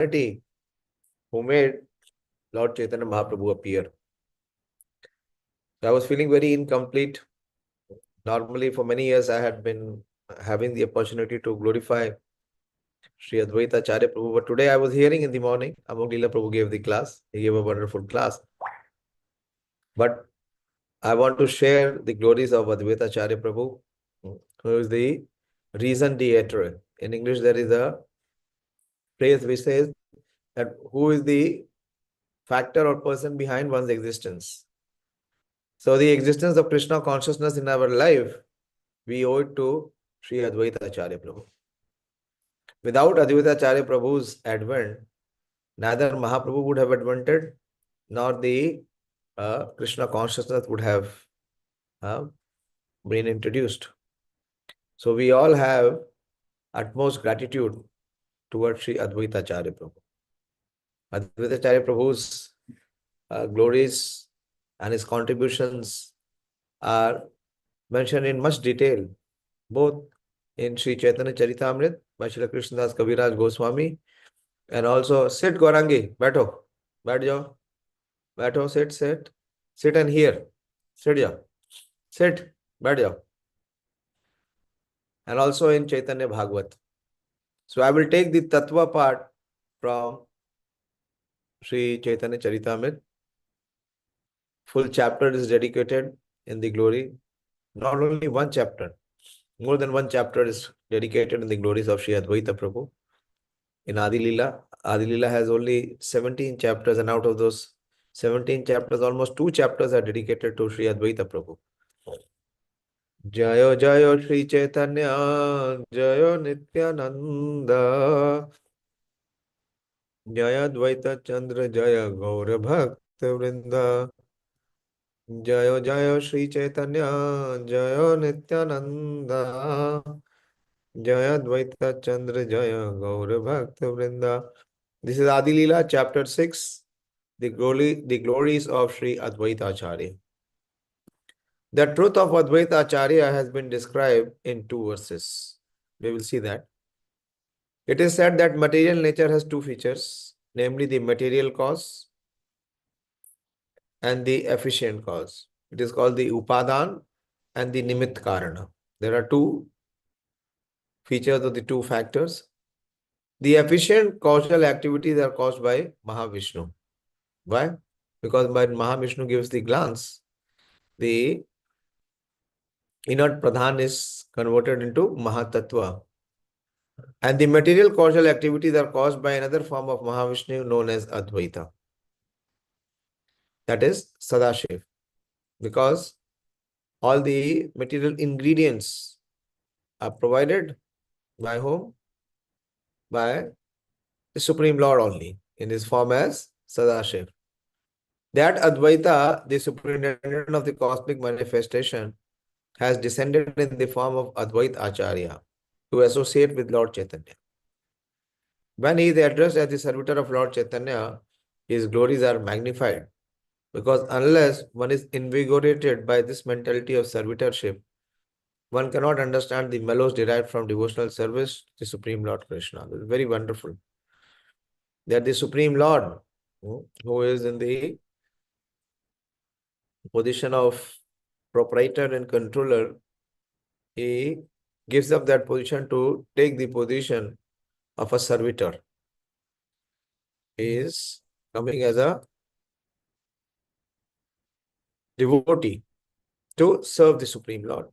personality who made Lord Chaitanya Mahaprabhu appear. So I was feeling very incomplete. Normally, for many years, I had been having the opportunity to glorify Sri Advaita Acharya Prabhu. But today I was hearing in the morning, Amog Leela Prabhu gave the class. He gave a wonderful class. But I want to share the glories of Advaita Acharya Prabhu, who is the reason deator. In English, there is a phrase which says that who is the factor or person behind one's existence. So the existence of Krishna consciousness in our life, we owe it to Sri Advaita Acharya Prabhu. Without Advaita Acharya Prabhu's advent, neither Mahaprabhu would have advented, nor the Krishna consciousness would have uh, been introduced. So we all have utmost gratitude towards Sri Advaita Acharya Prabhu. Advaita Acharya Prabhu's glories and his contributions are mentioned in much detail, both in Sri Chaitanya Charitamrita by Srila Krishnadas Kaviraj Goswami, and also sit Gaurangi, बैठो, बैठ जाओ, बैठो, sit and hear, sit जाओ, sit, बैठ जाओ, and also in Chaitanya Bhagavat. So I will take the Tattva part from Sri Chaitanya Charitamrita. Full chapter is dedicated in the glory. Not only one chapter, more than one chapter is dedicated in the glories of Sri Advaita Prabhu. In Adi Leela, Adi Leela has only 17 chapters, and out of those 17 chapters, almost 2 chapters are dedicated to Sri Advaita Prabhu. Jayo Jayo Sri Chaitanya, Jayo Nityananda, Jaya Advaita Chandra, Jaya Gaura Bhakta Vrinda. Jayo Jayo Sri Chaitanya, Jayo Nityananda, Jaya Advaita Chandra, Jaya Gaura Bhakta Vrinda. This is Adi Leela, chapter 6, the glories of Sri Advaita Acharya. The truth of Advaita Acharya has been described in 2 verses. We will see that. It is said that material nature has 2 features, namely the material cause and the efficient cause. It is called the Upadan and the Nimitt Karana. There are 2 features of the 2 factors. The efficient causal activities are caused by Mahavishnu. Why? Because when Mahavishnu gives the glance, the inert Pradhan is converted into Mahatattva. And the material causal activities are caused by another form of Mahavishnu known as Advaita. That is Sadashiv. Because all the material ingredients are provided by whom? By the Supreme Lord only, in his form as Sadashiv. That Advaita, the superintendent of the cosmic manifestation, has descended in the form of Advaita Acharya to associate with Lord Chaitanya. When he is addressed as the servitor of Lord Chaitanya, his glories are magnified, because unless one is invigorated by this mentality of servitorship, one cannot understand the mellows derived from devotional service to the Supreme Lord Krishna. It's very wonderful that the Supreme Lord, who is in the position of proprietor and controller, he gives up that position to take the position of a servitor. He is coming as a devotee to serve the Supreme Lord.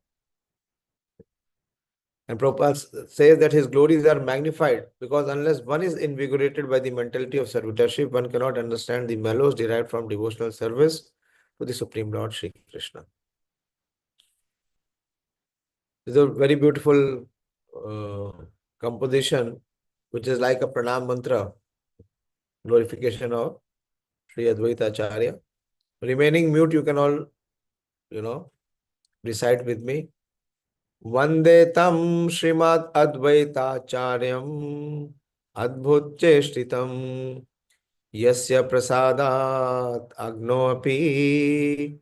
And Prabhupada says that his glories are magnified because unless one is invigorated by the mentality of servitorship, one cannot understand the mellows derived from devotional service to the Supreme Lord Sri Krishna. This is a very beautiful composition, which is like a pranam mantra, glorification of Sri Advaita Acharya. Remaining mute, you can all, recite with me. Vande tam Srimad Advaita Acharyam Adbhut Cheshtitam Yasya Prasadat Agnoapi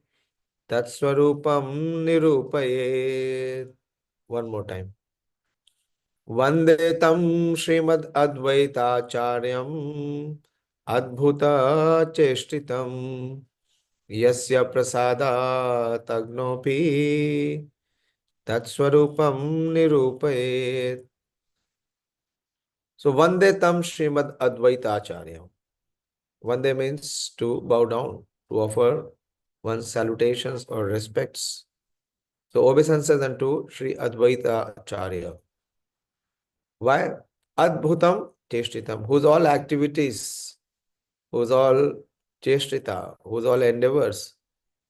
Tatswarupam Nirupayet. One more time. वंदे तं श्रीमद् अद्वैताचार्यं अद्भुत चेष्टितं यस्य प्रसादात् अग्नोऽपि तत्स्वरूपं निरूपयेत्. So वंदे तं Shrimad अद्वैताचार्यं. Vande means to bow down, to offer one's salutations or respects. So obeisances unto Sri Advaita Acharya. Why? Adbhutam Cheshtitam, whose all activities, whose all Cheshtita, whose all endeavors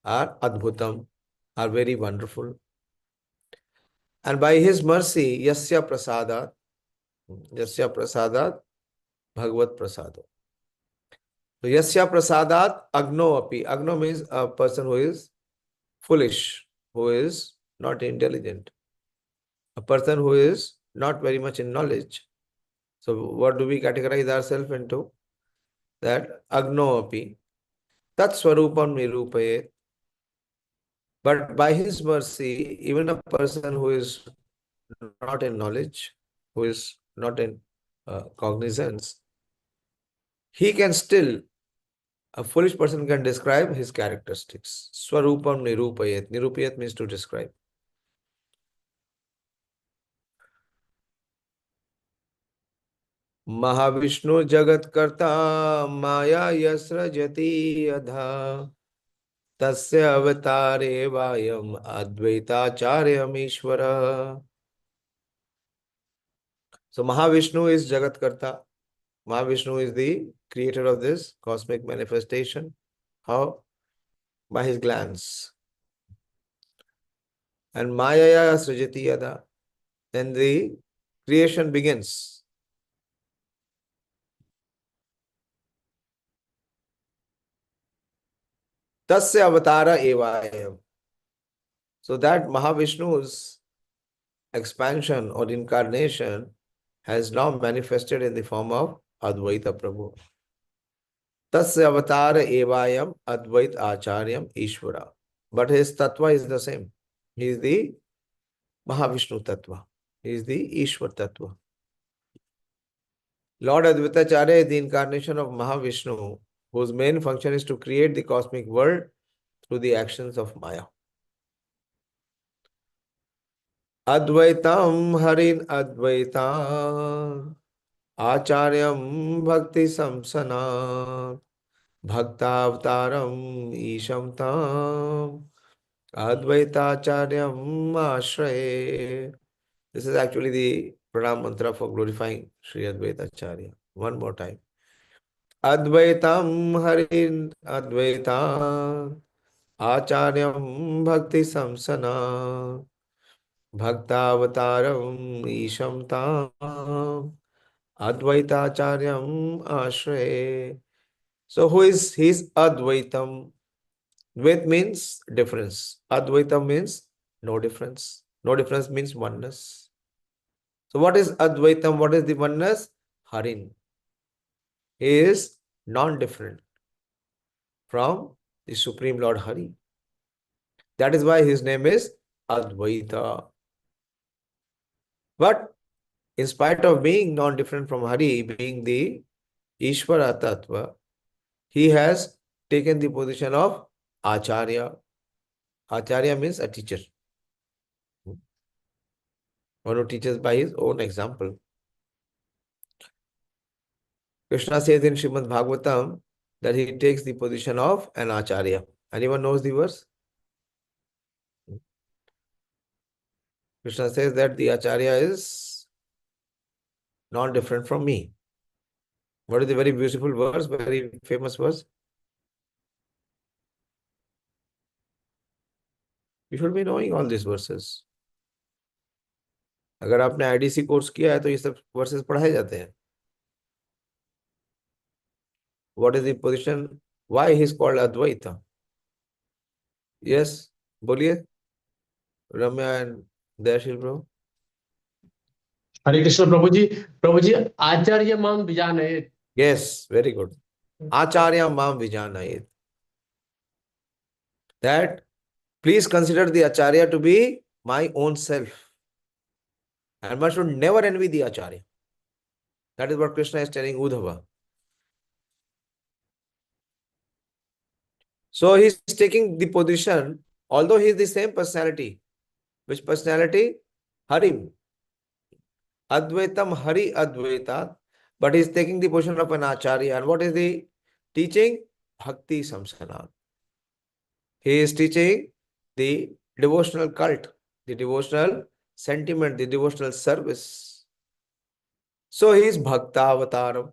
are Adbhutam, are very wonderful. And by his mercy, Yasya Prasadat, Bhagavad Prasado. So Yasya Prasadat Agno Api. Agno means a person who is foolish, who is not intelligent, a person who is not very much in knowledge. So what do we categorize ourselves into? That agno api, tat swarupam nirupayet. But by his mercy, even a person who is not in knowledge, who is not in cognizance, he can still, a foolish person can describe his characteristics. Swarupam nirupayet. Nirupayet means to describe. Mahavishnu जगत कर्ता माया यसृजति अधा तस्य अवतारे वायम अद्वैताचार्यमीश्वर. So Mahavishnu is Jagat Karta. Mahavishnu is the creator of this cosmic manifestation. How? By his glance. And Maya Srijati Yada. Then the creation begins. Tasya avatara evayam. So that Mahavishnu's expansion or incarnation has now manifested in the form of Advaita Prabhu. Tasya avatara evayam Advait Acharyam Ishvara. But his tattva is the same. He is the Mahavishnu tattva. He is the Ishwar tattva. Lord Advaita Acharya is the incarnation of Mahavishnu, whose main function is to create the cosmic world through the actions of Maya. Advaitam Harin Advaitam Acharyam Bhakti Samsana Bhaktavtaram Isham Tam Advaitacharyam Ashraye. This is actually the pranam mantra for glorifying Sri Advaita Acharya. One more time. Advaitam Harin Advaitam Acharyam Bhakti Samsana Bhaktavataram Isham Tam Advaitacharyam Ashraye. So who is his Advaitam? Dvait means difference. Advaitam means no difference. No difference means oneness. So what is Advaitam? What is the oneness? Harin. He is non-different from the Supreme Lord Hari. That is why his name is Advaita. But in spite of being non-different from Hari, being the Ishvara Tattva, he has taken the position of Acharya. Acharya means a teacher. One who teaches by his own example. Krishna says in Srimad Bhagavatam that he takes the position of an Acharya. Anyone knows the verse? Krishna says that the Acharya is not different from me. What is the very beautiful verse, very famous verse? You should be knowing all these verses. अगर आपने IDC course किया है तो ये सब versus पढ़ाए जाते हैं. What is the position? Why he is called Advaita? Yes, बोलिए Ramya and Dayashil bro. हरे कृष्ण प्रभु जी आचार्य माम विजानयेत. Yes, very good. Acharya Mam Vijanayet. That please consider the Acharya to be my own self. And one should never envy the Acharya. That is what Krishna is telling Uddhava. So he's taking the position, although he is the same personality. Which personality? Harim. Advaitam Hari Advaita. But he's taking the position of an Acharya. And what is the teaching? Bhakti Samsana. He is teaching the devotional cult, the devotional sentiment, the devotional service. So he is Bhakta Avataram.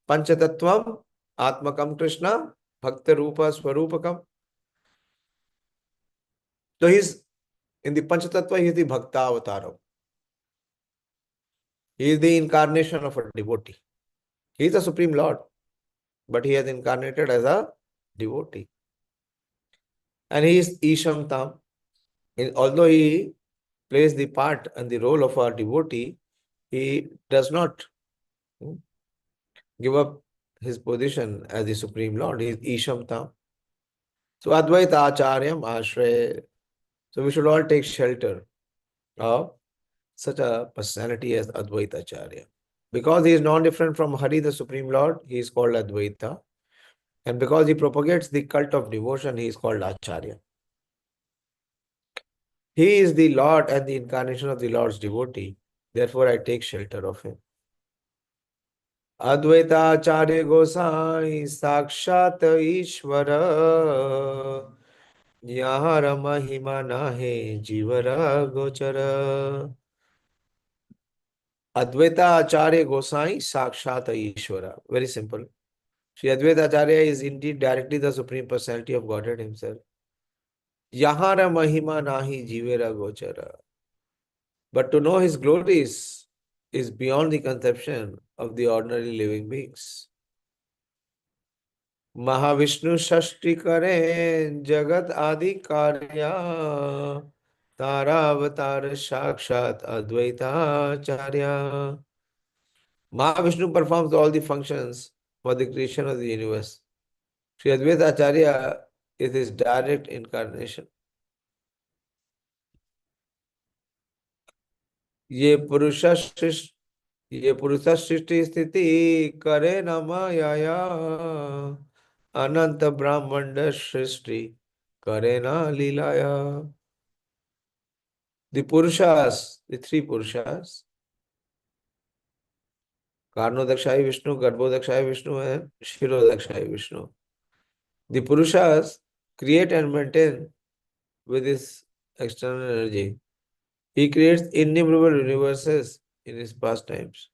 Panchatattvam Atmakam Krishna Bhakta Rupa Swarupakam. So he's in the Panchatattva, he is the Bhakta Avataram. He is the incarnation of a devotee. He is the Supreme Lord, but he has incarnated as a devotee. And he is Isham Tam. Although he plays the part and the role of a devotee, he does not give up his position as the Supreme Lord. He is Isham Tam. So Advaita Acharyam Ashray. So we should all take shelter of such a personality as Advaita Acharya. Because he is non-different from Hari, the Supreme Lord, he is called Advaita. And because he propagates the cult of devotion, he is called Acharya. He is the Lord and the incarnation of the Lord's devotee. Therefore, I take shelter of him. Advaita Acharya Gosai Sakshat Ishvara Yahara Mahima Nahe Jivara Gochara. Advaita Acharya Gosai Sakshat Ishvara. Very simple. Sri Advaita Acharya is indeed directly the Supreme Personality of Godhead himself. Yahara Mahima Nahi Jivera Gochara. But to know his glories is beyond the conception of the ordinary living beings. Mahavishnu Shashti Kare Jagat Adi Karya Tara Avatar Shakshat Advaita Acharya. Mahavishnu performs all the functions for the creation of the universe. Sri Advaita Acharya is his direct incarnation. ये पुरुष सृष्टि स्थिति करे न माया अनंत ब्रह्मांड सृष्टि करे न लीलाया. The Purushas, the three Purushas, Karnodakshayi Vishnu, Garbhodakshayi Vishnu, and Shirodakshayi Vishnu. The Purushas create and maintain with his external energy. He creates innumerable universes in his pastimes.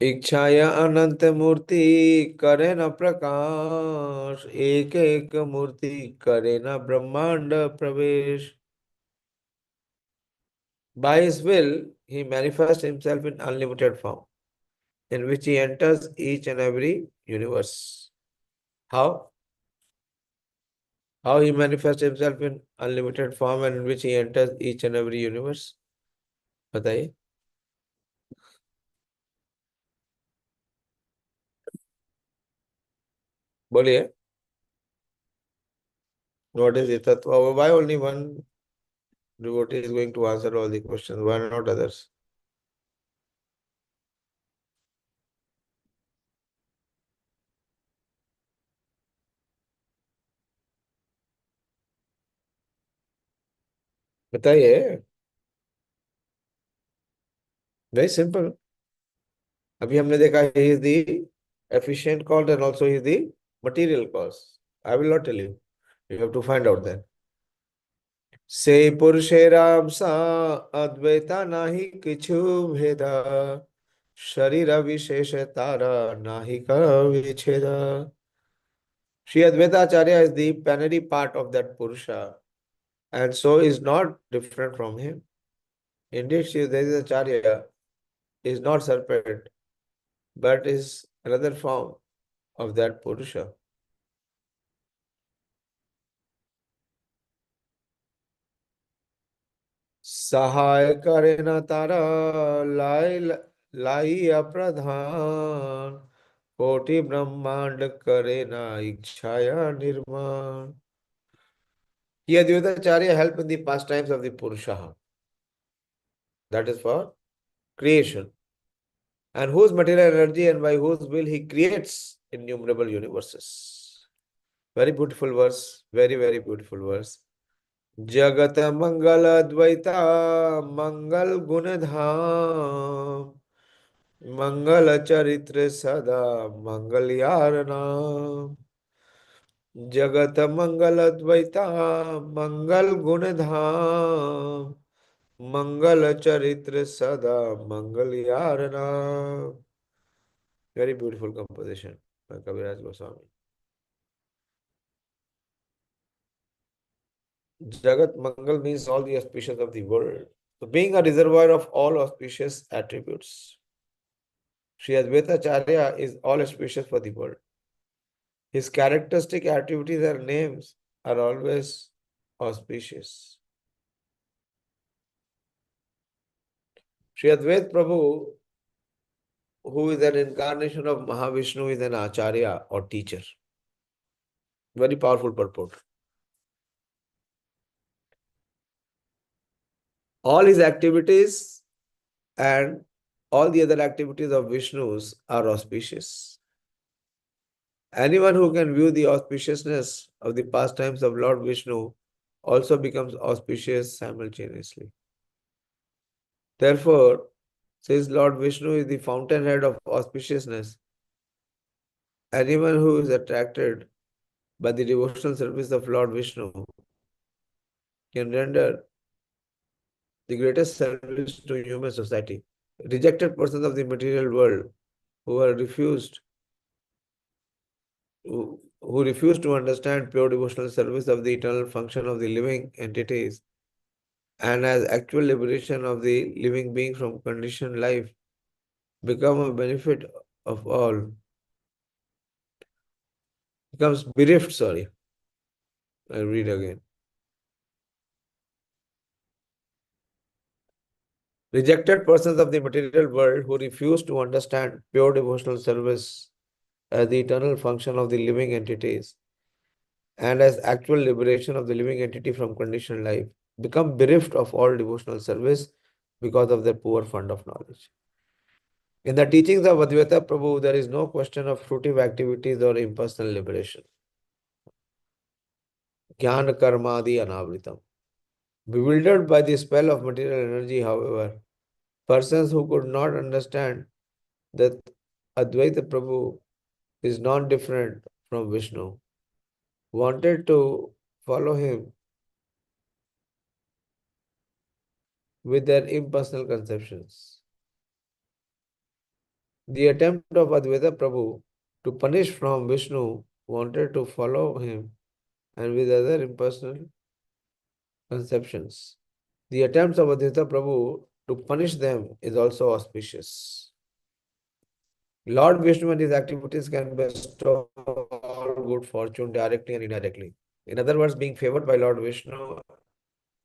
इच्छाया अनंत मूर्ति करे न प्रकाश एक एक मूर्ति करे न ब्रह्मांड प्रवेश. By his will, he manifests himself in unlimited form, in which he enters each and every universe. How? How he manifests himself in unlimited form and in which he enters each and every universe? बताइए. बोलिए. What is the tattva? Why only one devotee is going to answer all the questions? Why not others? बताइए. Very simple. अभी हमने देखा he is the efficient cause and also he is the material cause. I will not tell you. You have to find out then. से पुरुषे राम सा अद्वैता नाही किछु भेदा शरीर विशेष तारा nahi का विच्छेदा. Sri Advaita Acharya is the plenary part of that Purusha and so is not different from him. Indeed, Sri Advaita Acharya is not serpent but is another form of that Purusha. सहाय करे न तारा लाई लाई अप्रधान कोटि ब्रह्मांड करे न इच्छाया निर्माण. Here, Advaita Acharya help in the pastimes of the Purusha. That is for creation. And whose material energy and by whose will he creates innumerable universes. Very beautiful verse. Very, very beautiful verse. Jagat Mangal Advaita Mangal Gunadham Mangal Charitra Sada Mangal Yarana Jagat Mangal Advaita Mangal Gunadham Mangal Charitra Sada Mangal Yarana. Very beautiful composition by Kaviraj Goswami. Jagat Mangal means all the auspicious of the world. So being a reservoir of all auspicious attributes, Sri Advaita Acharya is all auspicious for the world. His characteristic activities and names are always auspicious. Sri Advaita Prabhu, who is an incarnation of Mahavishnu, is an Acharya or teacher. Very powerful purport. All his activities and all the other activities of Vishnu's are auspicious. Anyone who can view the auspiciousness of the pastimes of Lord Vishnu also becomes auspicious simultaneously. Therefore, since Lord Vishnu is the fountainhead of auspiciousness, anyone who is attracted by the devotional service of Lord Vishnu can render the greatest service to human society. Rejected persons of the material world who are refused who refuse to understand pure devotional service of the eternal function of the living entities and as actual liberation of the living being from conditioned life become a benefit of all, becomes bereft, sorry. I read again. Rejected persons of the material world who refuse to understand pure devotional service as the eternal function of the living entities and as actual liberation of the living entity from conditioned life become bereft of all devotional service because of their poor fund of knowledge. In the teachings of Advaita Prabhu, there is no question of fruitive activities or impersonal liberation. Jnana karmadi anavritam. Bewildered by the spell of material energy, however, persons who could not understand that Advaita Prabhu is not different from Vishnu wanted to follow him with their impersonal conceptions. The attempt of Advaita Prabhu to punish from Vishnu wanted to follow him and with other impersonal conceptions. The attempts of Advaita Prabhu to punish them is also auspicious. Lord Vishnu and his activities can bestow all good fortune directly and indirectly. In other words, being favored by Lord Vishnu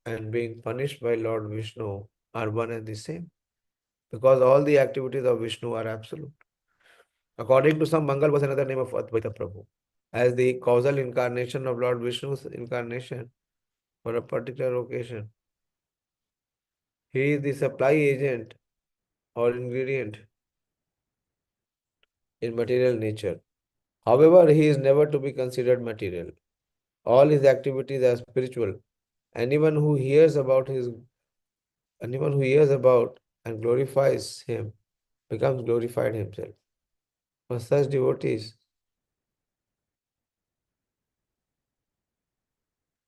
and being punished by Lord Vishnu are one and the same, because all the activities of Vishnu are absolute. According to some, Mangal was another name of Advaita Prabhu, as the causal incarnation of Lord Vishnu's incarnation for a particular occasion. He is the supply agent or ingredient in material nature. However, he is never to be considered material. All his activities are spiritual. Anyone who hears about and glorifies him becomes glorified himself. For such devotees,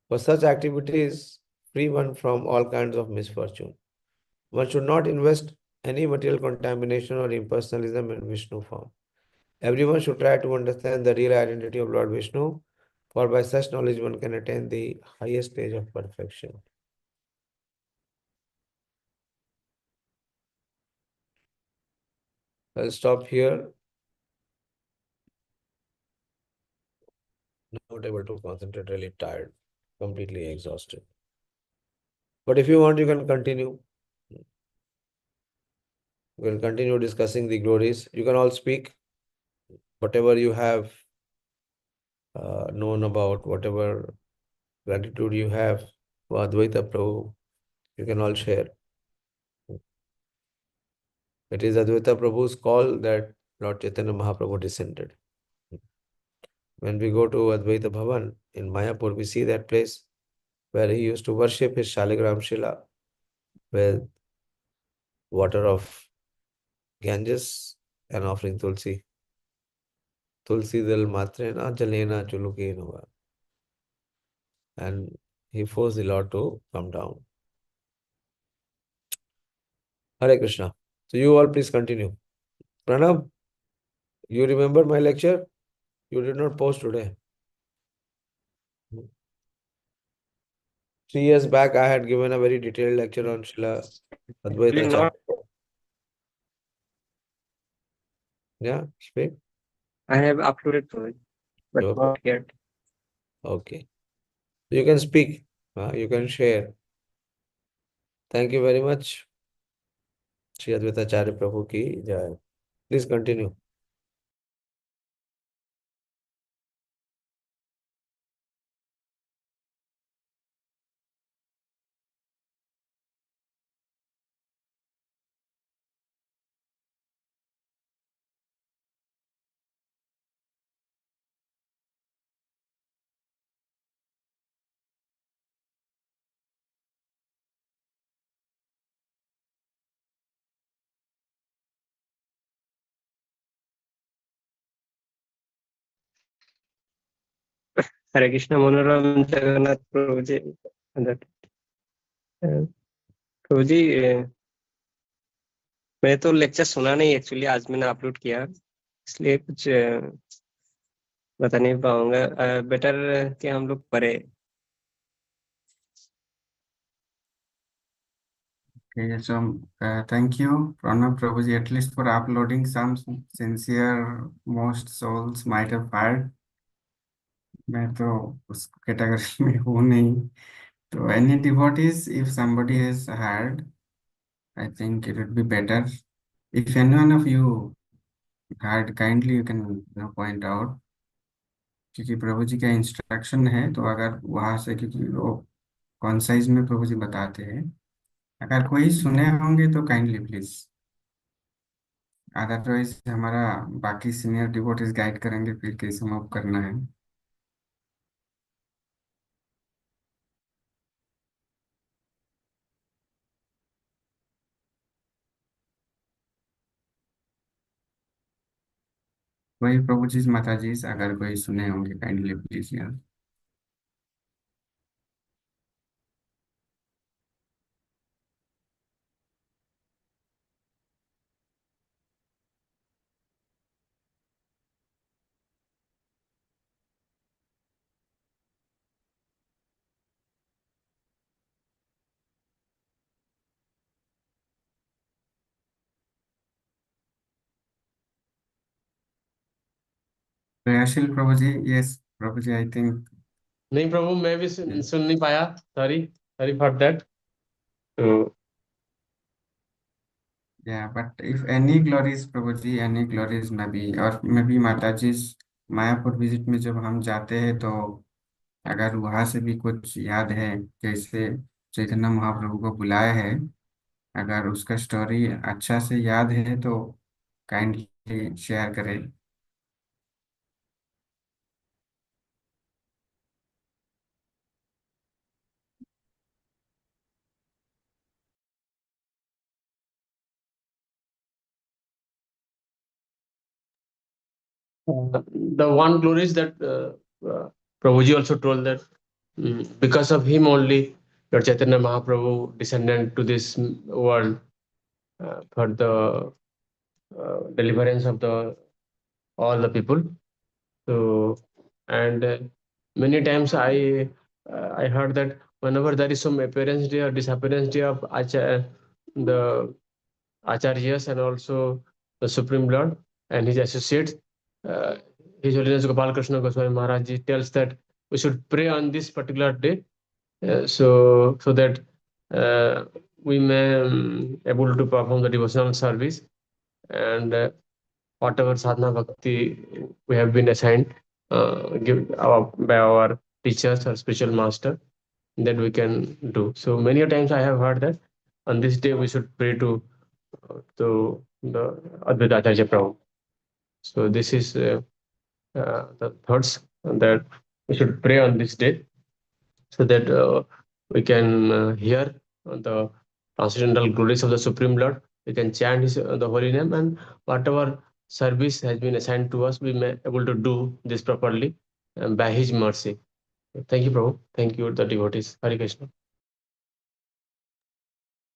for such activities, free one from all kinds of misfortune. One should not invest any material contamination or impersonalism in Vishnu form. Everyone should try to understand the real identity of Lord Vishnu, for by such knowledge one can attain the highest stage of perfection. I'll stop here. Not able to concentrate, really tired, completely exhausted. But if you want, you can continue. We'll continue discussing the glories. You can all speak whatever you have known about, whatever gratitude you have for Advaita Prabhu, you can all share. It is Advaita Prabhu's call that Lord Chaitanya Mahaprabhu descended. When we go to Advaita Bhavan in Mayapur, we see that place where he used to worship his Shaligram Shila with water of Ganges and offering Tulsi. Tulsi dal matrena jalena chulukinova. And he forced the Lord to come down. Hare Krishna. So you all please continue. Pranab, you remember my lecture? You did not post today. 3 years back, I had given a very detailed lecture on Srila Advaita Actually, Acharya. not. Yeah, speak. I have uploaded to it, but Okay. not yet. Okay. You can speak. You can share. Thank you very much. Shri Advaita Acharya Prabhu ki jai. Please continue. हरे कृष्ण मनोरम जगन्नाथ प्रभु जी प्रभु जी मैं तो lecture सुना नहीं actually, आज मैंने upload किया इसलिए कुछ बता नहीं पाऊंगा। बेटर कि हम लोग पढ़े। Okay, so thank you, Pranav Prabhuji, at least for uploading. Some sincere most souls might have heard. मैं तो उस कैटेगरी में हूँ नहीं. So any devotees, if somebody has heard, I think it would be better. If any one of you heard, kindly you can point out. क्योंकि प्रभु जी का instruction है, तो अगर वहां से, क्योंकि वो कॉन्साइज में प्रभु जी बताते हैं, अगर कोई सुने होंगे तो काइंडली प्लीज. अदरवाइज हमारा बाकी सीनियर डिवोटीज गाइड करेंगे फिर कैसे मूव करना है. वही प्रभु जी माता जी, अगर कोई सुने होंगे काइंडली प्लीज यार. प्रयाशील प्रभु जी, यस प्रभु जी, आई थिंक. नहीं प्रभु, मैं भी सुन नहीं पाया. Sorry for that. तो Yeah, but if any glories प्रभु जी, any glories में भी, और मैं भी माता जी मायापुर विजिट में जब हम जाते हैं, तो अगर वहां से भी कुछ याद है, जैसे चैतन्य महाप्रभु को बुलाया है, अगर उसका स्टोरी अच्छा से याद है तो काइंडली शेयर करें. the one glory is that Prabhuji also told that because of him only Lord Chaitanya Mahaprabhu descended to this world for the deliverance of the all the people. So, and many times I heard that whenever there is some appearance day or disappearance day of the Acharyas and also the Supreme Lord and his associates, uh, His Holiness Gopal Krishna Goswami Maharaj Ji tells that we should pray on this particular day, so that we may able to perform the devotional service and whatever sadhana bhakti we have been assigned by our teachers or spiritual master that we can do. So many a times I have heard that on this day we should pray to the Advaita Acharya Prabhu. So this is the thoughts that we should pray on this day, so that we can hear the transcendental glories of the Supreme Lord. We can chant the holy name, and whatever service has been assigned to us, we may able to do this properly by His mercy. Thank you, Prabhu. Thank you, the devotees. Hare Krishna.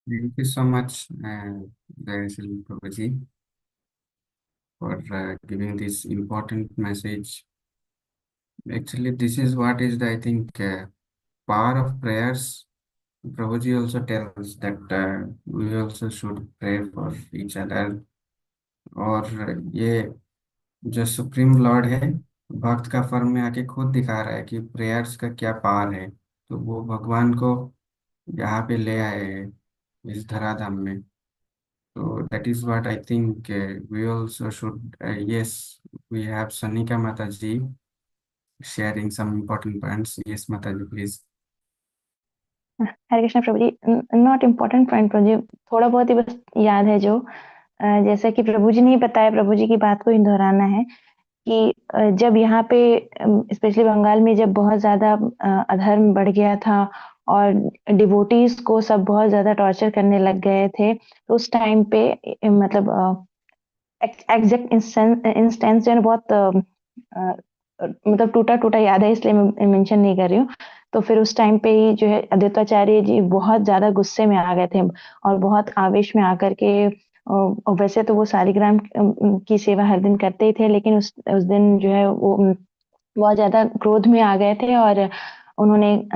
Thank you so much, Dayasil Prabhuji, for giving this important message. Actually, this is what is the, I think, power of prayers. Prabhuji also tells that we also should pray for each other. और ये जो supreme Lord है, भक्त का firm में आके खुद दिखा रहा है कि प्रेयर्स का क्या पावर है। तो वो भगवान को यहाँ पे ले आए हैं इस धराधाम में। तो that is what I think we also should, yes, we have Sanika Mataji sharing some important points. Yes, Mataji, please. Hare Krishna प्रभु जी। नॉट इम्पोर्टेंट पॉइंट प्रभु जी, थोड़ा बहुत ही बस याद है जो जैसा कि प्रभु जी ने ही बताया, प्रभु जी की बात को ही दोहराना है कि जब यहाँ पे स्पेशली बंगाल में जब बहुत ज्यादा अधर्म बढ़ गया था और डिवोटीज को सब बहुत ज्यादा टॉर्चर करने लग गए थे, तो उस टाइम पे मतलब एग्जैक्ट इंस्टेंस जो है बहुत मतलब टूटा टूटा याद है, इसलिए मैं मेंशन नहीं कर रही हूँ। तो फिर उस टाइम पे ही जो है अद्वैताचार्य जी बहुत ज्यादा गुस्से में आ गए थे और बहुत आवेश में आकर के वैसे तो वो सालिग्राम की सेवा हर दिन करते ही थे, लेकिन उस दिन जो है वो बहुत ज्यादा क्रोध में आ गए थे और उन्होंने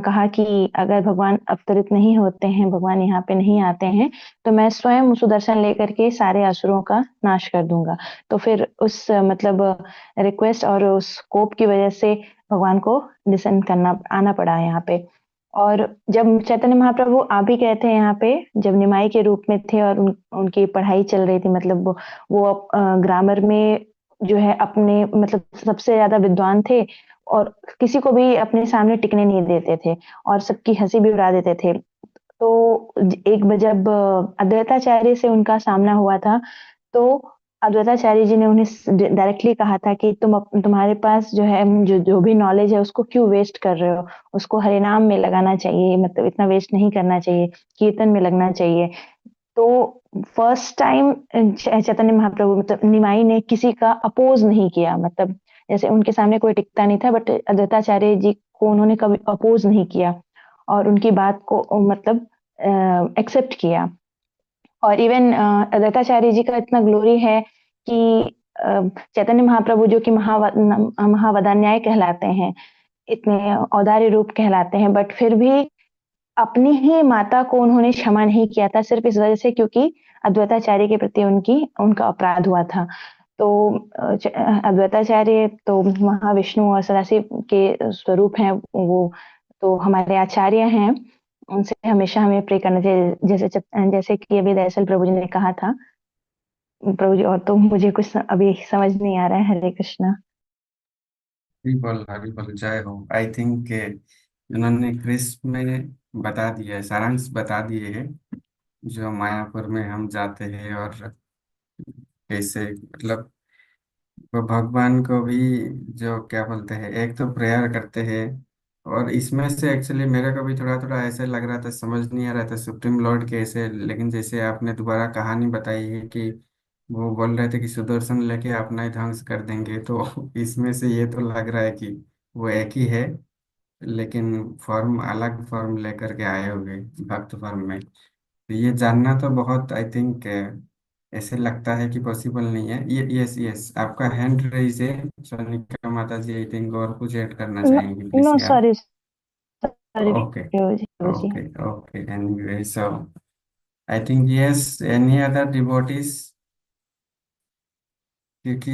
कहा कि अगर भगवान अवतरित नहीं होते हैं, भगवान यहाँ पे नहीं आते हैं, तो मैं स्वयं सुदर्शन लेकर के सारे असुरों का नाश कर दूंगा। तो फिर उस मतलब रिक्वेस्ट और उस कोप की वजह से भगवान को डिसेंड करना आना पड़ा यहाँ पे। और जब चैतन्य महाप्रभु आ भी गए थे यहाँ पे, जब निमाई के रूप में थे और उनकी पढ़ाई चल रही थी, मतलब वो ग्रामर में जो है अपने मतलब सबसे ज्यादा विद्वान थे और किसी को भी अपने सामने टिकने नहीं देते थे और सबकी हंसी भी उड़ा देते थे। तो एक बार जब अद्वैताचार्य से उनका सामना हुआ था, तो अद्वैताचार्य जी ने उन्हें डायरेक्टली कहा था कि तुम्हारे पास जो है जो भी नॉलेज है उसको क्यों वेस्ट कर रहे हो, उसको हरि नाम में लगाना चाहिए, मतलब इतना वेस्ट नहीं करना चाहिए, कीर्तन में लगना चाहिए। तो फर्स्ट टाइम चैतन्य महाप्रभु मतलब निमाई ने किसी का अपोज नहीं किया, मतलब जैसे उनके सामने कोई टिकता नहीं था, बट अद्वैताचार्य जी को उन्होंने कभी अपोज नहीं किया और उनकी बात को मतलब एक्सेप्ट किया। और इवन अद्वैताचार्य जी का इतना ग्लोरी है कि चैतन्य महाप्रभु जो कि महावदान्याय कहलाते हैं, इतने औदार्य रूप कहलाते हैं, बट फिर भी अपनी ही माता को उन्होंने क्षमा नहीं किया था, सिर्फ इस वजह से क्योंकि अद्वैताचार्य के प्रति उनका अपराध हुआ था। तो अद्वैताचार्य तो महाविष्णु और सदाशिव के स्वरूप हैं, वो तो हमारे आचार्य हैं, उनसे हमेशा हमें प्रे करना चाहिए, जैसे कि अभी दयासल प्रभु जी ने कहा था। प्रभु जी, और तो मुझे कुछ अभी समझ नहीं आ रहा है। हरे कृष्णा। हरि बोल, जय हो। आई थिंक उन्होंने क्रिस्प में बता दिया है, सारांश बता दिए है, जो मायापुर में हम जाते हैं और कैसे मतलब वो भगवान को भी जो क्या बोलते हैं, एक तो प्रेयर करते हैं। और इसमें से एक्चुअली मेरे को भी थोड़ा थोड़ा ऐसे लग रहा था, समझ नहीं आ रहा था सुप्रीम लॉर्ड कैसे, लेकिन जैसे आपने दोबारा कहानी बताई है कि वो बोल रहे थे कि सुदर्शन लेके अपना ही ध्वंस कर देंगे, तो इसमें से ये तो लग रहा है कि वो एक ही है, लेकिन फॉर्म अलग फॉर्म लेकर के आए हुए भक्त फॉर्म में। तो ये जानना तो बहुत, आई थिंक, ऐसे लगता है कि पॉसिबल नहीं है। ये यस यस, आपका हैंड रेज है सोनिका माता जी, आई थिंक और कुछ ऐड करना चाहेंगे नो प्लीज यार। सॉरी सॉरी ओके प्रभु जी। Okay okay, anyway, so I think yes, any other devotees, क्योंकि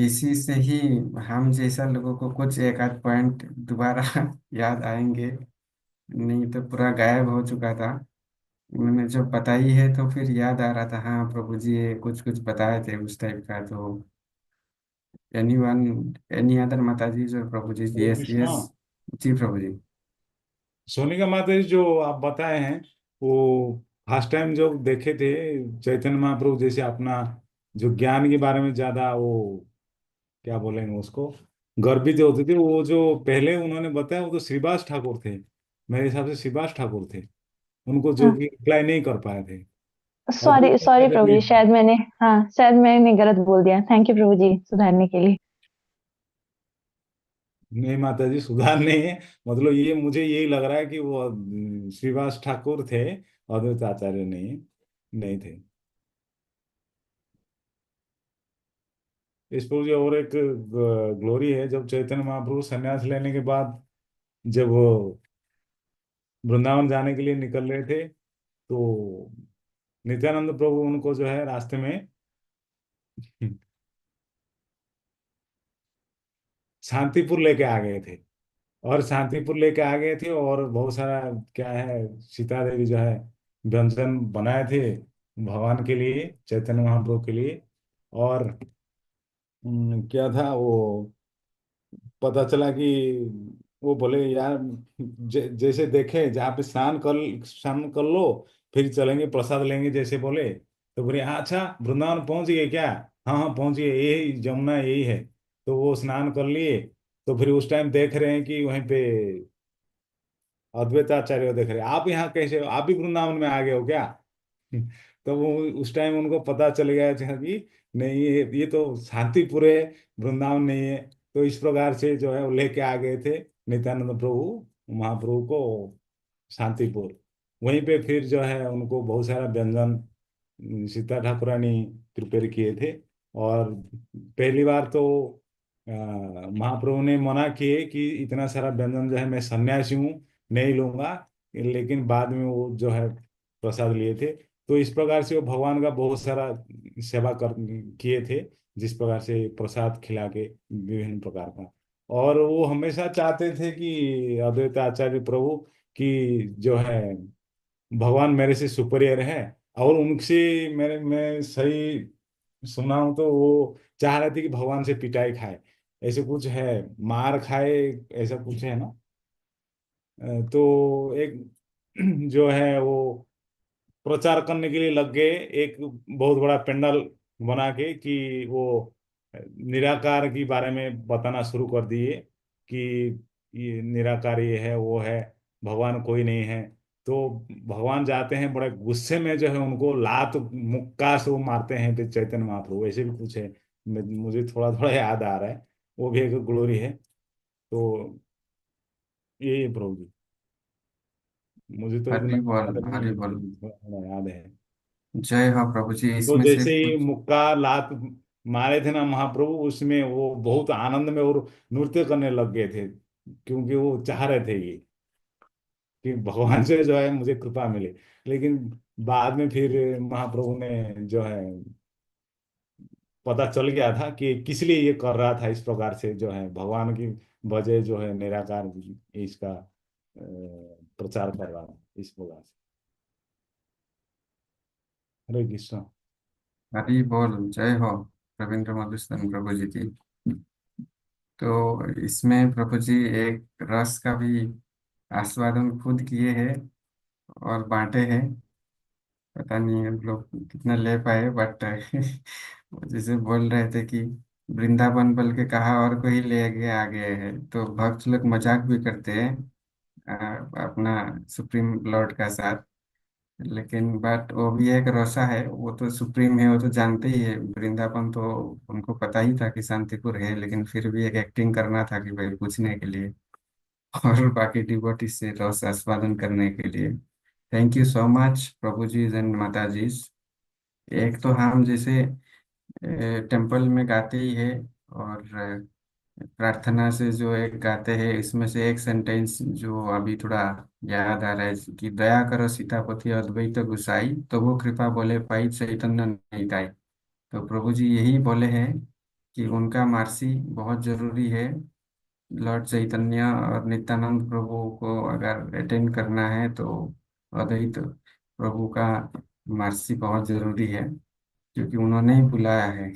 इसी से ही हम जैसा लोगों को कुछ एक आध पॉइंट दोबारा याद आएंगे, नहीं तो पूरा गायब हो चुका था। मैंने जो बताई है तो फिर याद आ रहा था, हाँ प्रभु जी ये कुछ कुछ बताए थे उस टाइप का। तो एनीवन, एनी अदर माता जी, जो प्रभु जी, हरे यस कृष्णा। यस। जी प्रभु जी। सोनिका माता जी जो आप बताए हैं, वो फर्स्ट टाइम जो देखे थे चैतन्य महाप्रभु, जैसे अपना जो ज्ञान के बारे में ज्यादा वो क्या बोलेंगे उसको, गर्वित होते थे, वो जो पहले उन्होंने बताया वो तो श्रीवास ठाकुर थे, मेरे हिसाब से श्रीवास ठाकुर थे, उनको जो कि रिप्लाई नहीं कर पाए थे। सॉरी अद्वैत सॉरी आचार्य प्रभु भी। जी, शायद मैंने गलत बोल दिया। थैंक यू प्रभु जी सुधारने के लिए। नहीं माता जी, सुधार नहीं है, मतलब ये मुझे यही लग रहा है कि वो श्रीवास ठाकुर थे, अद्वैत आचार्य नहीं नहीं थे। इस पर जो और एक ग्लोरी है, जब चैतन्य महाप्रभु संन्यास लेने के बाद जब वो वृंदावन जाने के लिए निकल रहे थे, तो नित्यानंद प्रभु उनको जो है रास्ते में शांतिपुर लेके आ गए थे, और शांतिपुर लेके आ गए थे, और बहुत सारा क्या है, सीता देवी जो है व्यंजन बनाए थे भगवान के लिए, चैतन्य महाप्रभु के लिए। और क्या था वो, पता चला कि वो बोले यार, जैसे देखे जहाँ पे स्नान कर लो, फिर चलेंगे प्रसाद लेंगे जैसे बोले, तो बोले "हाँ, अच्छा वृंदावन पहुंच गए क्या"। हाँ हाँ पहुंच गए, यही जमुना यही है। तो वो स्नान कर लिए, तो फिर उस टाइम देख रहे हैं कि वहीं पे अद्वैत आचार्य को देख रहे हैं, आप यहाँ कैसे हो, आप भी वृंदावन में आ गए हो क्या। तो वो उस टाइम उनको पता चल गया था कि नहीं, ये तो शांतिपुर है, वृंदावन नहीं है। तो इस प्रकार से जो है वो लेके आ गए थे नित्यानंद प्रभु महाप्रभु को शांतिपुर। वहीं पे फिर जो है उनको बहुत सारा व्यंजन सीता ठाकुरानी प्रिपेयर किए थे। और पहली बार तो महाप्रभु ने मना किए कि इतना सारा व्यंजन जो है, मैं सन्यासी हूँ, नहीं लूंगा। लेकिन बाद में वो जो है प्रसाद लिए थे। तो इस प्रकार से वो भगवान का बहुत सारा सेवा कर किए थे, जिस प्रकार से प्रसाद खिला के विभिन्न प्रकार का। और वो हमेशा चाहते थे कि अद्वैत आचार्य प्रभु की जो है भगवान मेरे से सुपीरियर है, और उनसे मेरे मैं सही सुना हूं तो वो चाह रहे थे कि भगवान से पिटाई खाए, ऐसे कुछ है, मार खाए, ऐसा कुछ है ना। तो एक जो है वो प्रचार करने के लिए लग गए, एक बहुत बड़ा पेंडल बना के कि वो निराकार के बारे में बताना शुरू कर दिए कि ये निराकार ये है वो है, भगवान कोई नहीं है। तो भगवान जाते हैं बड़े गुस्से में, जो है उनको लात मुक्का से वो मारते हैं, तो चैतन्य महाप्रभु ऐसे भी कुछ है। मुझे थोड़ा थोड़ा याद आ रहा है, वो भी एक ग्लोरी है। तो ये प्रभु जी, मुझे तो इतना हरि बोल, याद नहीं हरि है, बोल। लेकिन थोड़ा थोड़ा याद है। जय हो प्रभु जी। तो इसमें से जैसे ही कुछ मुक्का लात मारे थे ना महाप्रभु, उसमें वो बहुत आनंद में और नृत्य करने लग गए थे, क्योंकि वो चाह रहे थे ये कि भगवान से जो है मुझे कृपा मिले। लेकिन बाद में फिर महाप्रभु ने जो है पता चल गया था कि किस लिए ये कर रहा था, इस प्रकार से जो है भगवान की वजह जो है निराकार इसका प्रचार कर रहा था इस प्रकार से। हरे कृष्ण। हरि बोल। जय हो रविंद्र मधुसूदन प्रभु जी की। तो इसमें प्रभु जी एक रस का भी आस्वादन खुद किए हैं और बांटे हैं। पता नहीं हम लोग कितना ले पाए, बट जैसे बोल रहे थे कि वृंदावन बोल के कहा और कोई ले गए आ गए हैं, तो भक्त लोग मजाक भी करते हैं अपना सुप्रीम लॉर्ड का साथ। लेकिन बट वो भी एक रोसा है, वो तो सुप्रीम है, वो तो जानते ही है। वृंदावन तो उनको पता ही था कि शांतिपुर है, लेकिन फिर भी एक एक्टिंग करना था कि भाई पूछने के लिए और बाकी डिवोटी से रस आस्वादन करने के लिए। थैंक यू सो मच प्रभु जी एंड माता जी। एक तो हम जैसे टेम्पल में गाते ही है, और प्रार्थना से जो एक गाते हैं, इसमें से एक सेंटेंस जो अभी थोड़ा याद आ रहा है कि दया करो सीतापति अद्वैत गुसाई, तो वो कृपा बोले पाई चैतन्य नहीं गाई। तो प्रभु जी यही बोले हैं कि उनका मर्सी बहुत जरूरी है। लॉर्ड चैतन्य और नित्यानंद प्रभु को अगर अटेंड करना है तो अद्वैत प्रभु का मर्सी बहुत जरूरी है, क्योंकि उन्होंने ही बुलाया है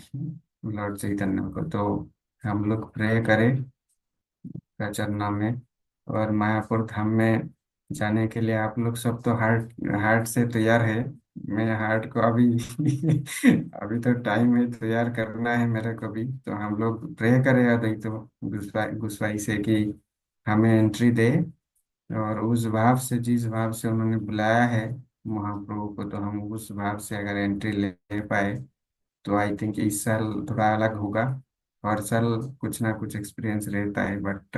लॉर्ड चैतन्य को। तो हम लोग प्रे करें का चरणों में, और मायापुर धाम में जाने के लिए आप लोग सब तो हार्ट हार्ट से तैयार है। मैं हार्ट को अभी अभी तो टाइम है, तैयार करना है मेरे को भी। तो हम लोग प्रे करें अद्वैत गोसाई से कि हमें एंट्री दे, और उस भाव से, जिस भाव से उन्होंने बुलाया है महाप्रभु को, तो हम उस भाव से अगर एंट्री ले पाए तो आई थिंक इस साल थोड़ा अलग होगा। हर साल कुछ ना कुछ एक्सपीरियंस रहता है, बट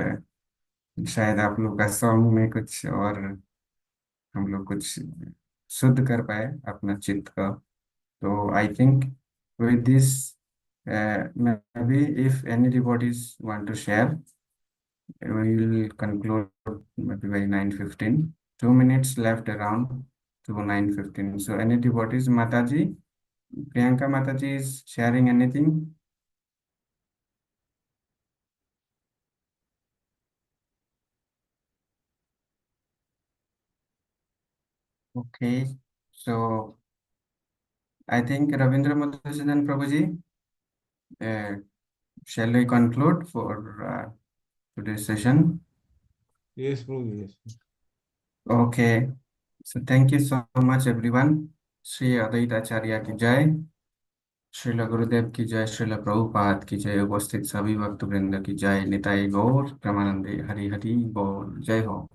शायद आप लोग का सॉन्ग में कुछ और हम लोग कुछ शुद्ध कर पाए अपना चित्त का। तो I think with this maybe if any devotees want to share, we will conclude maybe by 9:15. 2 minutes left around to 9:15. So any devotees, Mataji, Priyanka Mataji is sharing anything? Okay, so I think Ravindra Madhusudan Prabhuji, uh, shall we conclude for today's session? Yes, Prabhu, yes. Okay, so thank you so much everyone. Shri Advaita Acharya की जय, श्रील गुरुदेव की जय, श्रील प्रभुपाद की जय, उपस्थित सभी भक्त वृंद की जय, निताई गौर प्रेमानंदे हरि हरि बोल, जय हो।